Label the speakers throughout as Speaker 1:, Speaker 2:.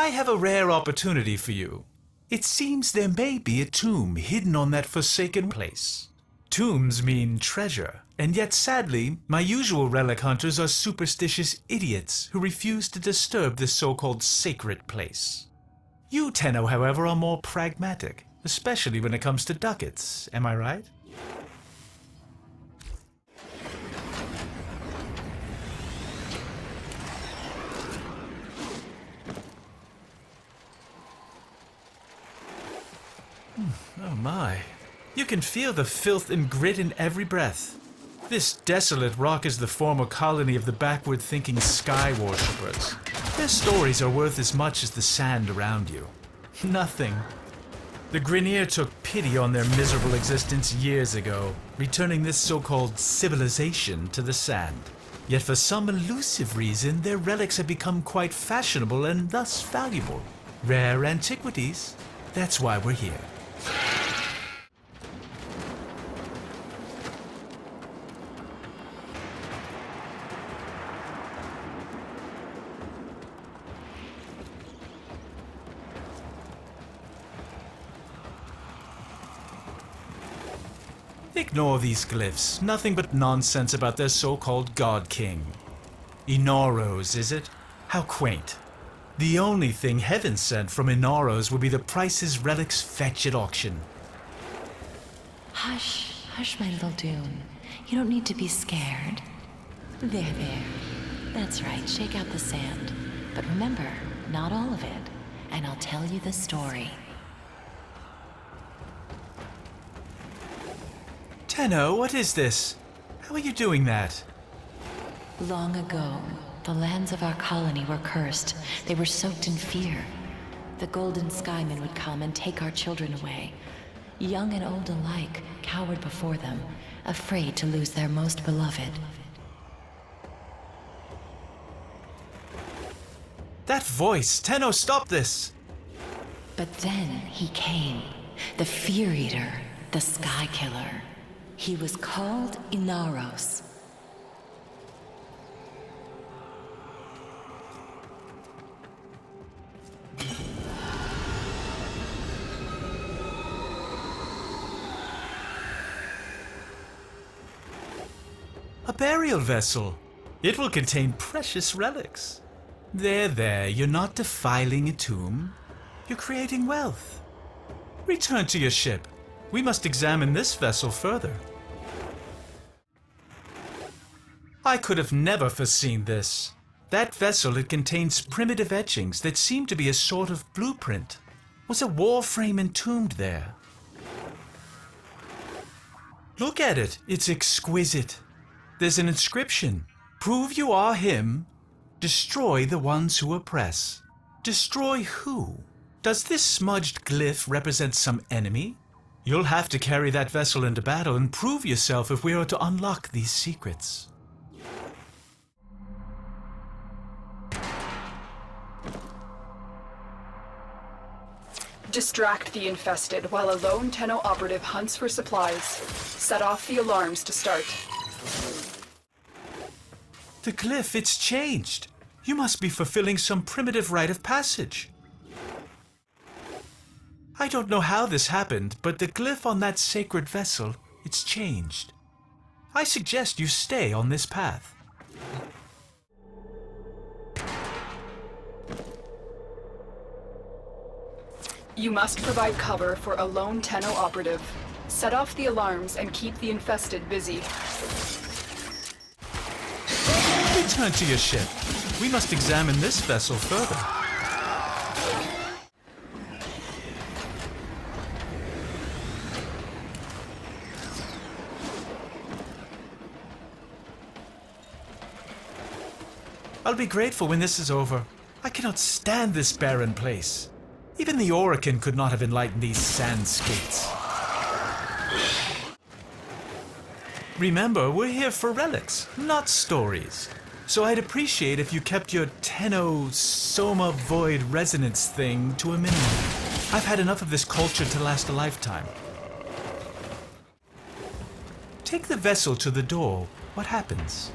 Speaker 1: I have a rare opportunity for you. It seems there may be a tomb hidden on that forsaken place. Tombs mean treasure, and yet sadly, my usual relic hunters are superstitious idiots who refuse to disturb this so-called sacred place. You, Tenno, however, are more pragmatic, especially when it comes to ducats, am I right? Oh my. You can feel the filth and grit in every breath. This desolate rock is the former colony of the backward-thinking sky worshippers. Their stories are worth as much as the sand around you. Nothing. The Grineer took pity on their miserable existence years ago, returning this so-called civilization to the sand. Yet for some elusive reason, their relics have become quite fashionable and thus valuable. Rare antiquities. That's why we're here. Ignore these glyphs. Nothing but nonsense about their so-called God King. Inaros, is it? How quaint. The only thing heaven sent from Inaros would be the prices relics fetch at auction.
Speaker 2: Hush, hush, my little Dune. You don't need to be scared. There. That's right, shake out the sand. But remember, not all of it. And I'll tell you the story.
Speaker 1: Tenno, what is this? How are you doing that?
Speaker 2: Long ago, the lands of our colony were cursed. They were soaked in fear. The Golden Skymen would come and take our children away. Young and old alike cowered before them, afraid to lose their most beloved.
Speaker 1: That voice! Tenno, stop this!
Speaker 2: But then he came, the Fear Eater, the Sky Killer. He was called Inaros.
Speaker 1: A burial vessel. It will contain precious relics. There, you're not defiling a tomb. You're creating wealth. Return to your ship. We must examine this vessel further. I could have never foreseen this. That vessel, it contains primitive etchings that seem to be a sort of blueprint. Was a Warframe entombed there? Look at it. It's exquisite. There's an inscription. Prove you are him. Destroy the ones who oppress. Destroy who? Does this smudged glyph represent some enemy? You'll have to carry that vessel into battle and prove yourself if we are to unlock these secrets.
Speaker 3: Distract the infested while a lone Tenno operative hunts for supplies. Set off the alarms to start.
Speaker 1: The glyph, it's changed. You must be fulfilling some primitive rite of passage. I don't know how this happened, but the glyph on that sacred vessel, it's changed. I suggest you stay on this path.
Speaker 3: You must provide cover for a lone Tenno operative. Set off the alarms and keep the infested busy.
Speaker 1: Return to your ship. We must examine this vessel further. I'll be grateful when this is over. I cannot stand this barren place. Even the Orokin could not have enlightened these sand skates. Remember, we're here for relics, not stories. So I'd appreciate if you kept your Tenno Soma Void Resonance thing to a minimum. I've had enough of this culture to last a lifetime. Take the vessel to the door. What happens?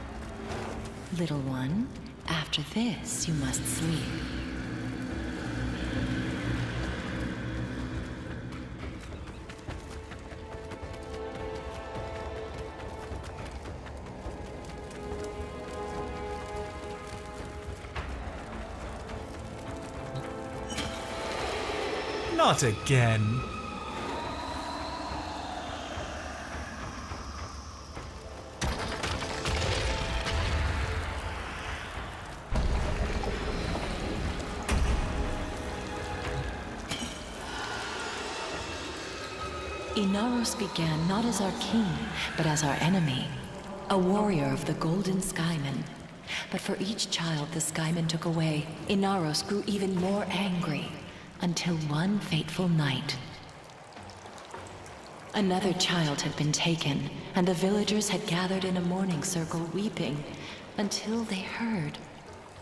Speaker 2: Little one, after this you must sleep.
Speaker 1: Not again.
Speaker 2: Inaros began not as our king, but as our enemy, a warrior of the Golden Skymen. But for each child the Skymen took away, Inaros grew even more angry, until one fateful night. Another child had been taken, and the villagers had gathered in a mourning circle weeping, until they heard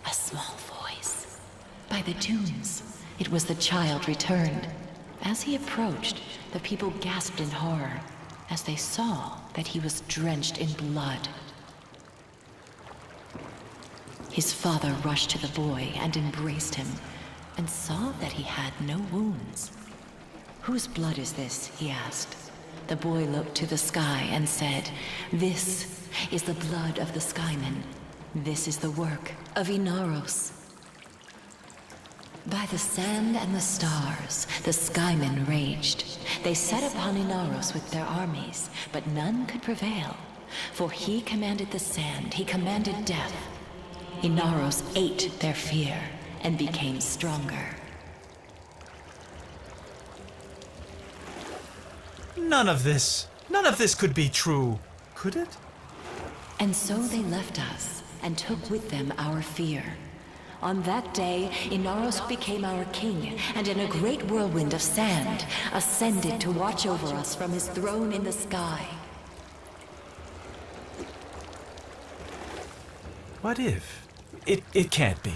Speaker 2: a small voice. By the dunes, it was the child returned. As he approached, the people gasped in horror as they saw that he was drenched in blood. His father rushed to the boy and embraced him, and saw that he had no wounds. "Whose blood is this?" he asked. The boy looked to the sky and said, "This is the blood of the Skymen. This is the work of Inaros." By the sand and the stars, the Skymen raged. They set upon Inaros with their armies, but none could prevail. For he commanded the sand, he commanded death. Inaros ate their fear and became stronger.
Speaker 1: None of this could be true, could it?
Speaker 2: And so they left us and took with them our fear. On that day, Inaros became our king, and in a great whirlwind of sand, ascended to watch over us from his throne in the sky.
Speaker 1: What if? It can't be.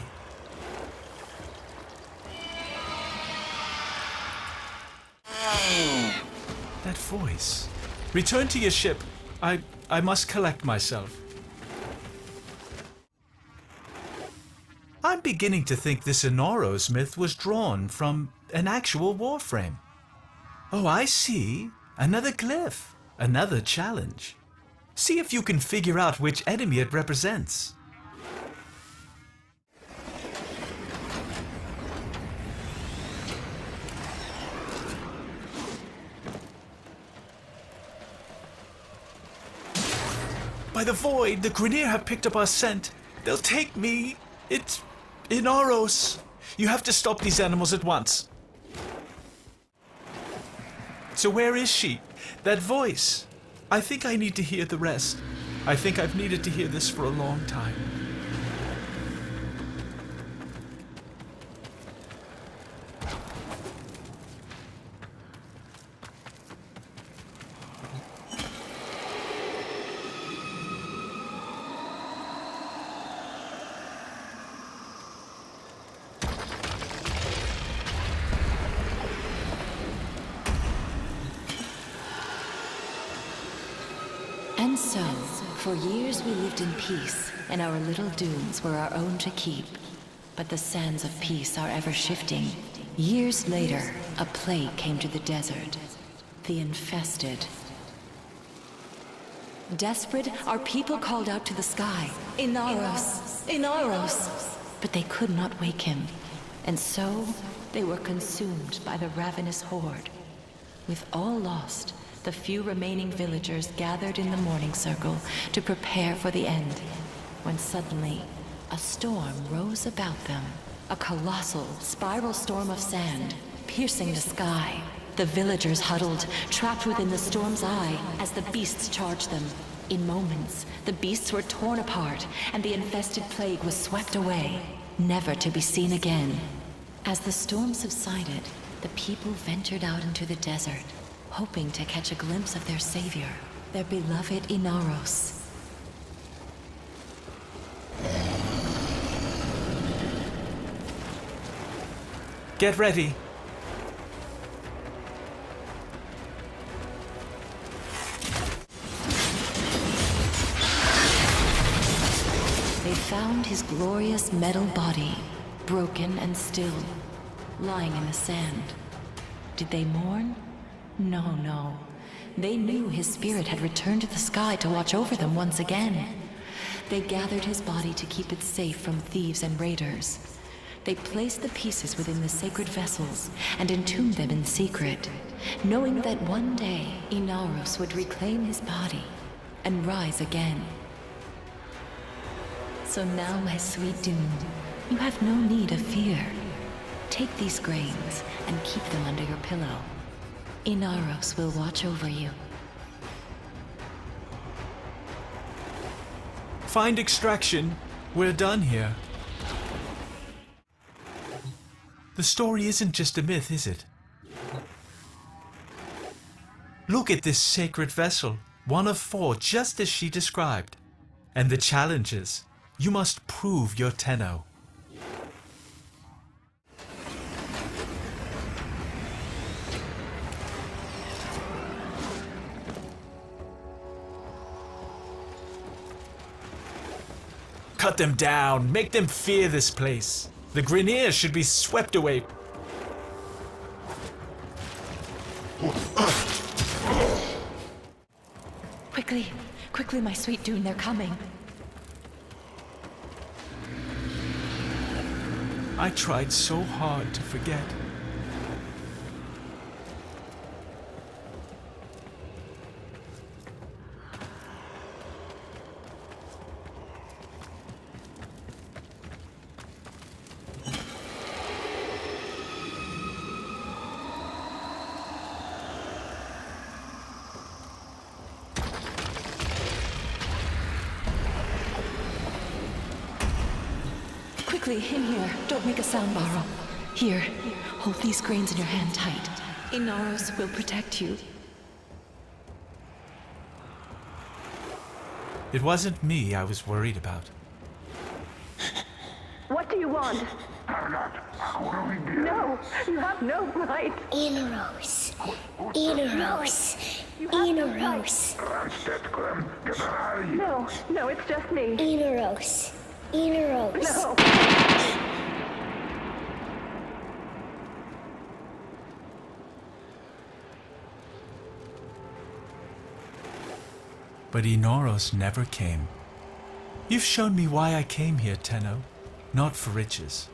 Speaker 1: That voice. Return to your ship. I must collect myself. I'm beginning to think this Inaros myth was drawn from an actual Warframe. Oh, I see. Another glyph. Another challenge. See if you can figure out which enemy it represents. By the void, the Grineer have picked up our scent. They'll take me. It's Inaros. You have to stop these animals at once. So where is she? That voice. I think I need to hear the rest. I think I've needed to hear this for a long time.
Speaker 2: And so, for years we lived in peace, and our little dunes were our own to keep. But the sands of peace are ever shifting. Years later, a plague came to the desert. The infested. Desperate, our people called out to the sky, "Inaros! Inaros!" But they could not wake him. And so, they were consumed by the ravenous horde. With all lost, the few remaining villagers gathered in the mourning circle to prepare for the end, when suddenly a storm rose about them. A colossal spiral storm of sand, piercing the sky. The villagers huddled, trapped within the storm's eye as the beasts charged them. In moments, the beasts were torn apart and the infested plague was swept away, never to be seen again. As the storm subsided, the people ventured out into the desert, hoping to catch a glimpse of their savior, their beloved Inaros.
Speaker 1: Get ready.
Speaker 2: They found his glorious metal body, broken and still, lying in the sand. Did they mourn? No, no. They knew his spirit had returned to the sky to watch over them once again. They gathered his body to keep it safe from thieves and raiders. They placed the pieces within the sacred vessels and entombed them in secret, knowing that one day Inaros would reclaim his body and rise again. So now, my sweet Dune, you have no need of fear. Take these grains and keep them under your pillow. Inaros will watch over you.
Speaker 1: Find extraction. We're done here. The story isn't just a myth, is it? Look at this sacred vessel, one of 4, just as she described. And the challenges. You must prove your Tenno. Cut them down, make them fear this place. The Grineer should be swept away.
Speaker 2: Quickly, quickly, my sweet Dune, they're coming.
Speaker 1: I tried so hard to forget.
Speaker 2: Quickly, in here. Don't make a sound, Barrow. Here, hold these grains in your hand tight. Inaros will protect you.
Speaker 1: It wasn't me I was worried about.
Speaker 4: What do you want? No, you have no right.
Speaker 5: Inaros. Inaros. Inaros.
Speaker 4: No, no, it's just me.
Speaker 5: Inaros. Inaros.
Speaker 4: No.
Speaker 1: But Inaros never came. You've shown me why I came here, Tenno. Not for riches.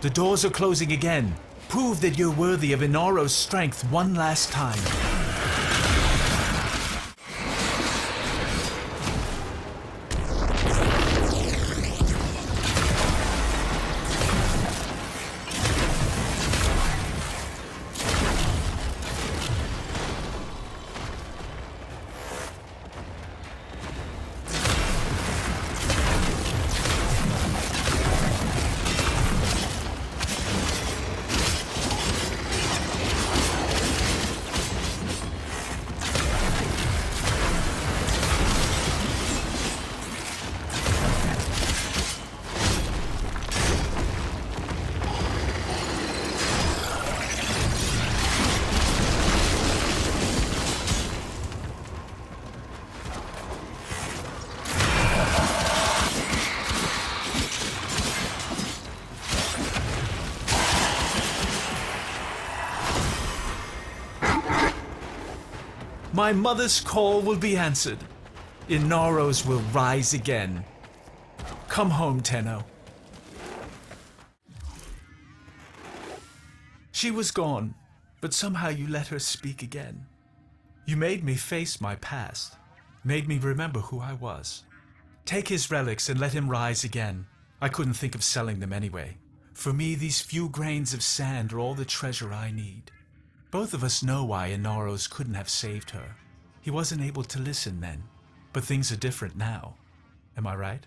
Speaker 1: The doors are closing again. Prove that you're worthy of Inaros' strength one last time. My mother's call will be answered. Inaros will rise again. Come home, Tenno. She was gone, but somehow you let her speak again. You made me face my past, made me remember who I was. Take his relics and let him rise again. I couldn't think of selling them anyway. For me, these few grains of sand are all the treasure I need. Both of us know why Inaros couldn't have saved her. He wasn't able to listen then. But things are different now. Am I right?